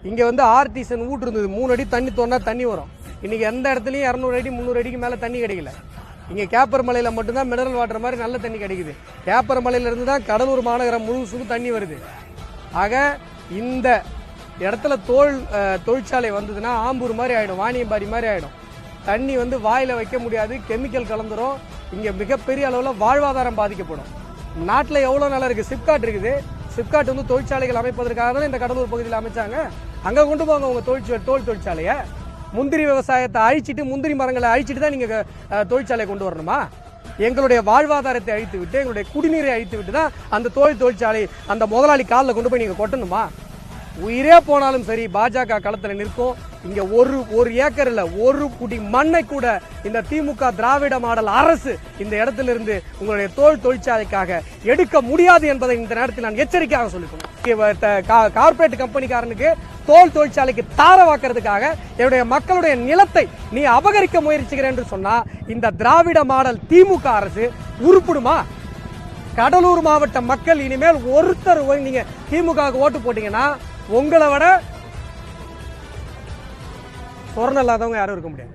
இங்க வந்து ஆர்டிசன் ஊட்டு இருந்தது, 3 அடி தண்ணி தோண்டா தண்ணி வரும். இன்னைக்கு எந்த இடத்துலயும் 200 அடி 300 அடிக்கு மேல தண்ணி கிடைக்கல. இங்க கேப்பர் மலையில மட்டும்தான் மினரல் வாட்டர் மாதிரி நல்ல தண்ணி கிடைக்குது. கேப்பர் மலையில இருந்து தான் கடலூர் மாநகரம் முழுசுக்கும் தண்ணி வருது. ஆக இந்த இடத்துல தொழிற்சாலை வந்ததுன்னா ஆம்பூர் மாதிரி ஆயிடும், வாணியம்பாடி மாதிரி ஆயிடும். தண்ணி வந்து வாயில வைக்க முடியாது, கெமிக்கல் கலந்துரும். இங்க மிகப்பெரிய அளவுல வாழ்வாதாரம் பாதிக்கப்படும். நாட்டில் எவ்வளவு நல்லா இருக்கு, சிப்காட் இருக்குது. சிப்காட் வந்து தொழிற்சாலைகள் அமைப்பதற்காக தான் இந்த கடலூர் பகுதியில் அமைச்சாங்க. அங்க கொண்டு போங்க உங்க தோல் தொழிற்சாலைய. முந்திரி விவசாயத்தை அழிச்சிட்டு, முந்திரி மரங்களை அழிச்சிட்டு தான் நீங்க தொழிற்சாலையை கொண்டு வரணுமா? எங்களுடைய வாழ்வாதாரத்தை அழித்து விட்டு, எங்களுடைய குடிநீரை அழித்து விட்டு தான் அந்த தொழிற்சாலை அந்த முதலாளி காலில் கொண்டு போய் நீங்க கொட்டணுமா? உயிரே போனாலும் சரி பாஜக களத்தில் நிற்கும். இங்க ஒரு ஏக்கர் இல்ல, ஒரு குடி மண்ணை கூட இந்த திமுக திராவிட மாடல் அரசு இந்த இடத்துல இருந்து உங்களுடைய தொழிற்சாலைக்காக எடுக்க முடியாது என்பதை இந்த நேரத்தில் நான் எச்சரிக்கையாக சொல்லிக்கணும். கார்பரேட் கம்பெனிக்காரனுக்கு தொழிற்சாலைக்கு தாரவாக்குறதுக்காக என்னுடைய மக்களுடைய நிலத்தை நீ அபகரிக்க முயற்சிக்கிறேன் என்று சொன்னா இந்த திராவிட மாடல் திமுக அரசு உருப்படுமா? கடலூர் மாவட்ட மக்கள் இனிமேல் ஒருத்தர் நீங்க திமுக ஓட்டு போட்டீங்கன்னா உங்களை விட சொரணம் இல்லாதவங்க யாரும் இருக்க முடியாது.